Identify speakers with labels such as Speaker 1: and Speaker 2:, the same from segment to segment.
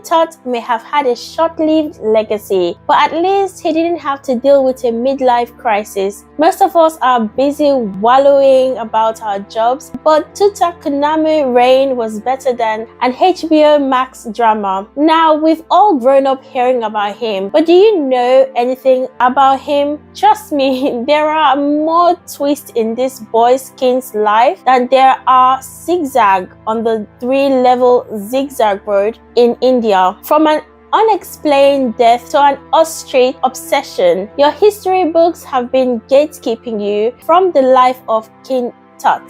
Speaker 1: King Tut may have had a short-lived legacy, but at least he didn't have to deal with a midlife crisis. Most of us are busy wallowing about our jobs, but Tutankhamun's reign was better than an HBO Max drama. Now, we've all grown up hearing about him, but do you know anything about him? Trust me, there are more twists in this boy's king's life than there are zigzag on the 3-level zigzag road in India. From an unexplained death to an ostrich obsession, your history books have been gatekeeping you from the life of King Tut.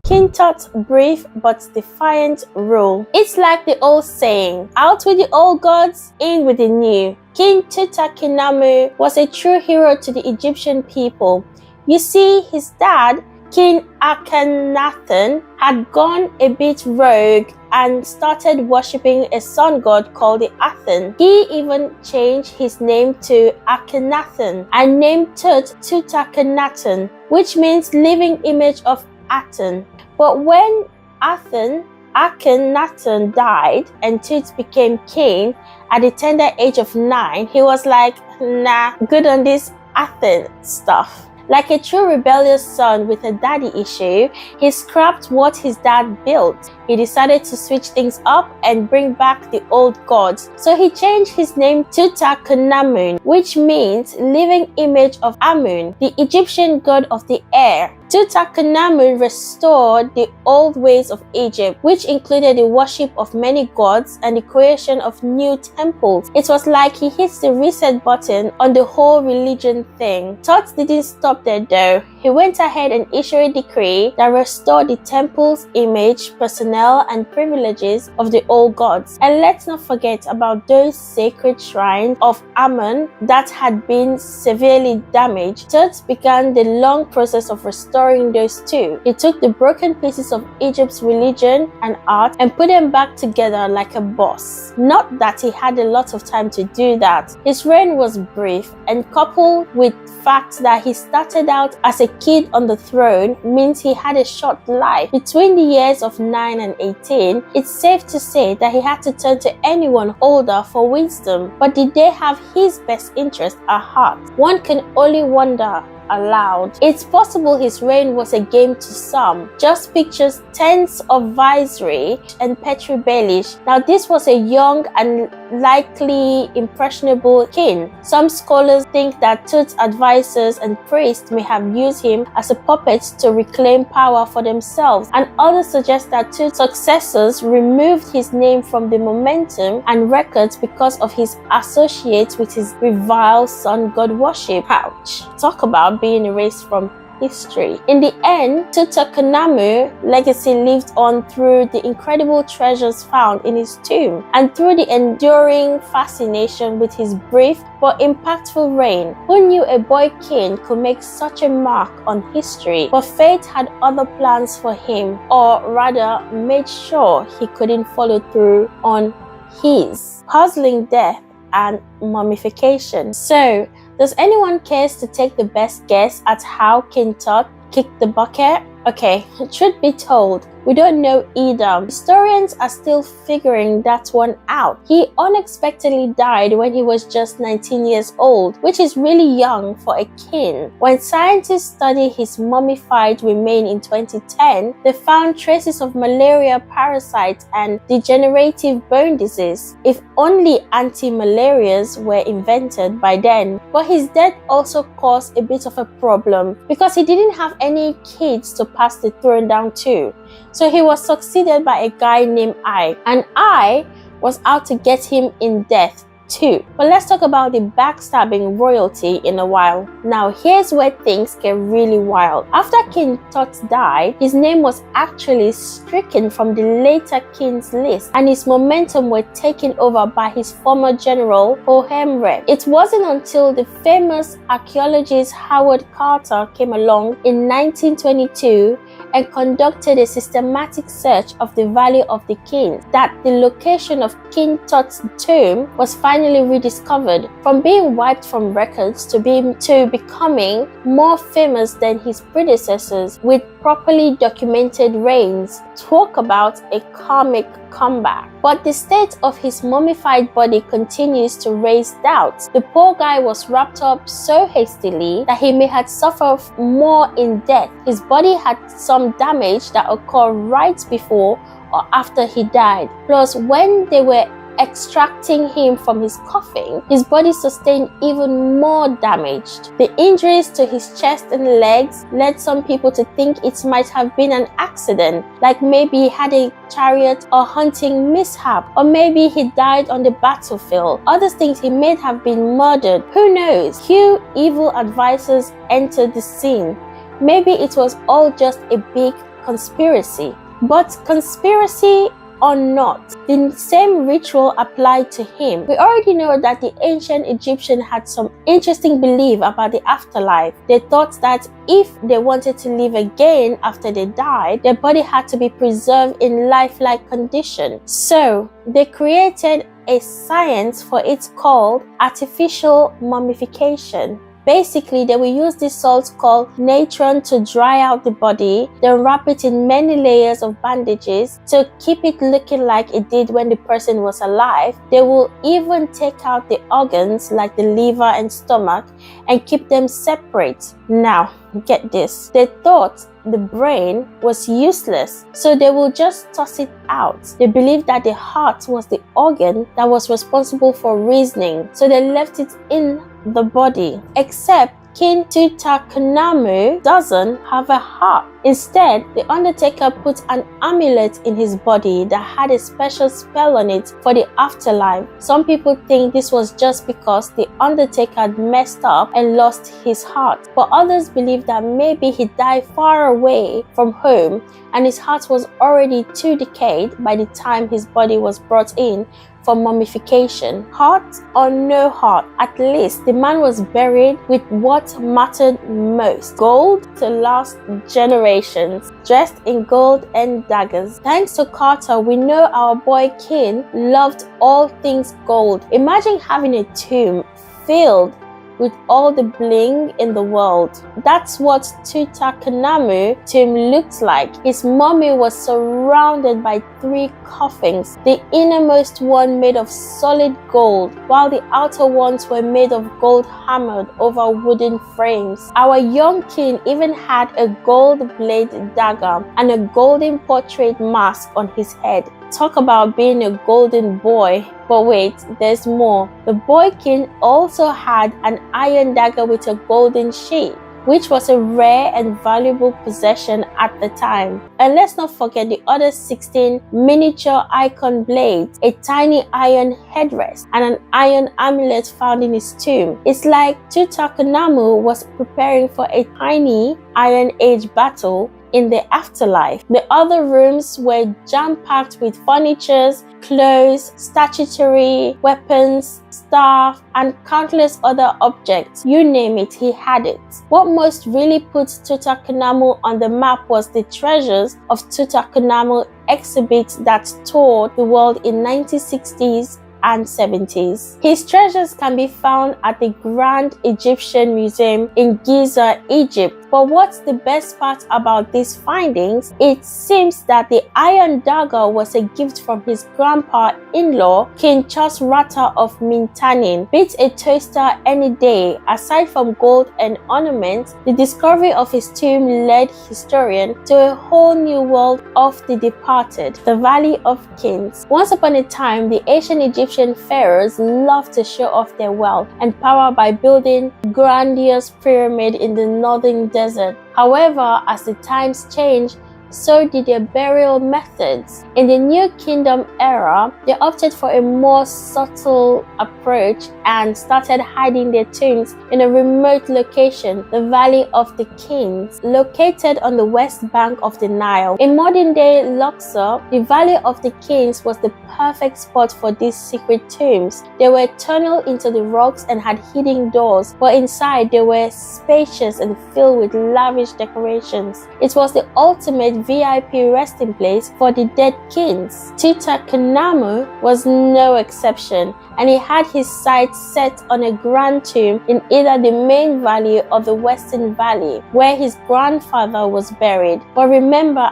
Speaker 1: King Tut's brief but defiant rule. It's like the old saying, out with the old gods, in with the new. King Tutankhamun was a true hero to the Egyptian people. You see, his dad, King Akhenaten, had gone a bit rogue and started worshipping a sun god called the Aten. He even changed his name to Akhenaten and named Tut Tutankhamun, which means living image of Aten. But when Akhenaten died and Tut became king at the tender age of 9, he was like, nah, good on this Aten stuff. Like a true rebellious son with a daddy issue, he scrapped what his dad built. He decided to switch things up and bring back the old gods. So he changed his name to Tutankhamun, which means living image of Amun, the Egyptian god of the air. Tutankhamun restored the old ways of Egypt, which included the worship of many gods and the creation of new temples. It was like he hit the reset button on the whole religion thing. Tut didn't stop there though. He went ahead and issued a decree that restored the temple's image, personnel, and privileges of the old gods. And let's not forget about those sacred shrines of Amun that had been severely damaged. Tut began the long process of restoring those too. He took the broken pieces of Egypt's religion and art and put them back together like a boss. Not that he had a lot of time to do that. His reign was brief, and coupled with the fact that he started out as a kid on the throne means he had a short life. Between the years of 9 and 18, it's safe to say that he had to turn to anyone older for wisdom. But did they have his best interest at heart? One can only wonder aloud. It's possible his reign was a game to some. Just pictures tens of viceroy and Petri Baelish. Now this was a young and likely impressionable king. Some scholars think that Tut's advisors and priests may have used him as a puppet to reclaim power for themselves, and others suggest that Tut's successors removed his name from the momentum and records because of his associates with his reviled sun god worship. Ouch. Talk about being erased from history. In the end, Tutankhamun's legacy lived on through the incredible treasures found in his tomb and through the enduring fascination with his brief but impactful reign. Who knew a boy king could make such a mark on history? But fate had other plans for him, or rather made sure he couldn't follow through on his, causing death and mummification. So, does anyone care to take the best guess at how King Tut kicked the bucket? Okay, truth be told, we don't know either. Historians are still figuring that one out. He unexpectedly died when he was just 19 years old, which is really young for a king. When scientists studied his mummified remains in 2010, they found traces of malaria parasites and degenerative bone disease. If only anti-malarias were invented by then. But his death also caused a bit of a problem because he didn't have any kids to pass the throne down to. So he was succeeded by a guy named Ai, and Ai was out to get him in death too. But let's talk about the backstabbing royalty in a while. Now here's where things get really wild. After King Tut died, his name was actually stricken from the later king's list, and his momentum were taken over by his former general Horemheb. It wasn't until the famous archaeologist Howard Carter came along in 1922 and conducted a systematic search of the Valley of the Kings, that the location of King Tut's tomb was finally rediscovered, from being wiped from records to becoming more famous than his predecessors with properly documented reigns. Talk about a karmic comeback. But the state of his mummified body continues to raise doubts. The poor guy was wrapped up so hastily that he may have suffered more in death. His body had some damage that occurred right before or after he died. Plus, when they were extracting him from his coffin, his body sustained even more damage. The injuries to his chest and legs led some people to think it might have been an accident, like maybe he had a chariot or hunting mishap, or maybe he died on the battlefield. Others think he may have been murdered. Who knows? Few evil advisors entered the scene. Maybe it was all just a big conspiracy. But conspiracy or not, the same ritual applied to him. We already know that the ancient Egyptians had some interesting belief about the afterlife. They thought that if they wanted to live again after they died, their body had to be preserved in lifelike condition. So they created a science for it called artificial mummification. Basically, they will use this salt called natron to dry out the body, then wrap it in many layers of bandages to keep it looking like it did when the person was alive. They will even take out the organs like the liver and stomach and keep them separate. Now, get this. They thought the brain was useless, so they will just toss it out. They believed that the heart was the organ that was responsible for reasoning, so they left it in the body. Except King Tutankhamun doesn't have a heart. Instead, the undertaker put an amulet in his body that had a special spell on it for the afterlife. Some people think this was just because the undertaker had messed up and lost his heart, but others believe that maybe he died far away from home and his heart was already too decayed by the time his body was brought in for mummification. Heart or no heart, at least the man was buried with what mattered most: gold to last generations, dressed in gold and daggers. Thanks to Carter, we know our boy King loved all things gold. Imagine having a tomb filled with all the bling in the world. That's what Tutankhamun tomb looked like. His mummy was surrounded by 3 coffins, the innermost one made of solid gold, while the outer ones were made of gold hammered over wooden frames. Our young king even had a gold blade dagger and a golden portrait mask on his head. Talk about being a golden boy. But wait, there's more. The boy king also had an iron dagger with a golden sheath, which was a rare and valuable possession at the time. And let's not forget the other 16 miniature icon blades, a tiny iron headrest, and an iron amulet found in his tomb. It's like Tutankhamun was preparing for a tiny Iron Age battle in the afterlife. The other rooms were jam-packed with furniture, clothes, statuary, weapons, staff, and countless other objects. You name it, he had it. What most really put Tutankhamun on the map was the treasures of Tutankhamun exhibit that toured the world in 1960s and 70s. His treasures can be found at the Grand Egyptian Museum in Giza, Egypt. But what's the best part about these findings? It seems that the iron dagger was a gift from his grandpa-in-law, King Tut of Mintanin. Beats a toaster any day. Aside from gold and ornaments, the discovery of his tomb led historians to a whole new world of the departed, the Valley of Kings. Once upon a time, the ancient Egyptian pharaohs loved to show off their wealth and power by building grandiose pyramids in the northern desert. However, as the times changed, so did their burial methods. In the New Kingdom era, they opted for a more subtle approach and started hiding their tombs in a remote location, the Valley of the Kings, located on the west bank of the Nile. In modern-day Luxor, the Valley of the Kings was the perfect spot for these secret tombs. They were tunneled into the rocks and had hidden doors, but inside they were spacious and filled with lavish decorations. It was the ultimate VIP resting place for the dead kings. Tutankhamun was no exception, and he had his sights set on a grand tomb in either the main valley or the western valley, where his grandfather was buried. But remember,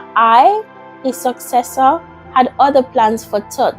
Speaker 1: his successor, had other plans for Tut.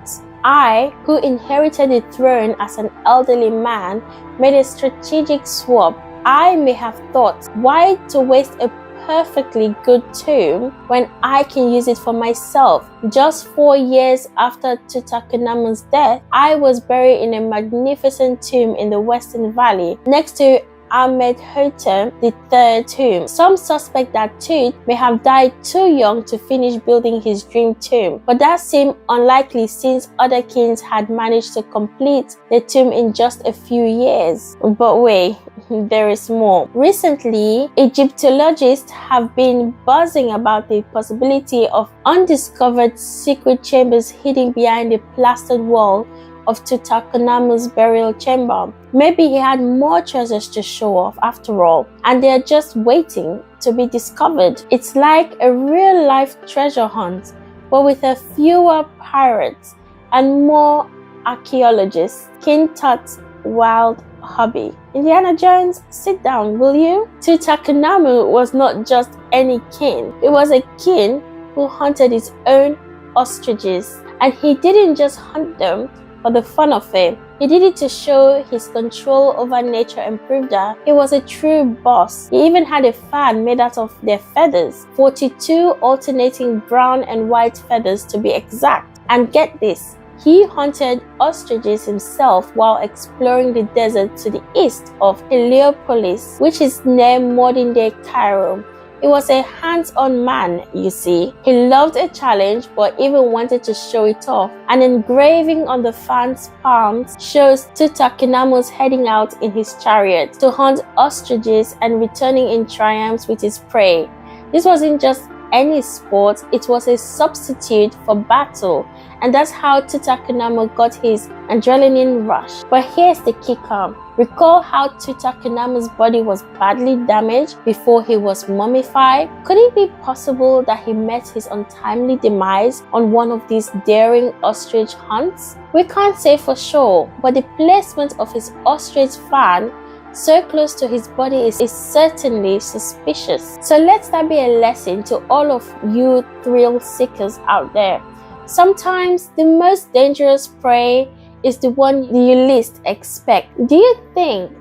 Speaker 1: Who inherited the throne as an elderly man, made a strategic swap. I may have thought, why to waste a perfectly good tomb when I can use it for myself? Just 4 years after Tutankhamun's death, I was buried in a magnificent tomb in the Western Valley, next to Amenhotep III tomb. Some suspect that Tut may have died too young to finish building his dream tomb, but that seemed unlikely since other kings had managed to complete the tomb in just a few years. But wait, there is more. Recently, Egyptologists have been buzzing about the possibility of undiscovered secret chambers hidden behind the plastered wall of Tutankhamun's burial chamber. Maybe he had more treasures to show off after all, and they are just waiting to be discovered. It's like a real-life treasure hunt, but with a fewer pirates and more archaeologists. King Tut's wild hobby. Indiana Jones, sit down, will you? Tutankhamun was not just any king. He was a king who hunted his own ostriches, and he didn't just hunt them for the fun of it. He did it to show his control over nature and prove that he was a true boss. He even had a fan made out of their feathers, 42 alternating brown and white feathers to be exact. And get this, he hunted ostriches himself while exploring the desert to the east of Heliopolis, which is near modern-day Cairo. He was a hands-on man, you see. He loved a challenge, but even wanted to show it off. An engraving on the fan's palms shows Tutankhamun heading out in his chariot to hunt ostriches and returning in triumph with his prey. This wasn't just any sport, it was a substitute for battle, and that's how Tutankhamun got his adrenaline rush. But here's the kicker. Recall how Tutankhamun's body was badly damaged before he was mummified? Could it be possible that he met his untimely demise on one of these daring ostrich hunts? We can't say for sure, but the placement of his ostrich fan so close to his body is certainly suspicious. So let that be a lesson to all of you thrill seekers out there. Sometimes the most dangerous prey is the one you least expect. Do you think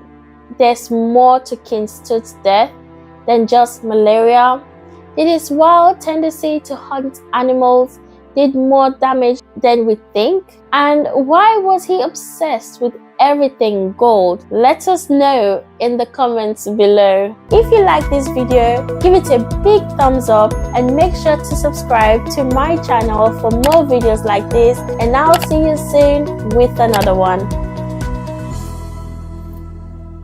Speaker 1: there's more to King Tut's death than just malaria? Did his wild tendency to hunt animals did more damage than we think? And why was he obsessed with everything gold? Let us know in the comments below. If you like this video, give it a big thumbs up and make sure to subscribe to my channel for more videos like this, and I'll see you soon with another one.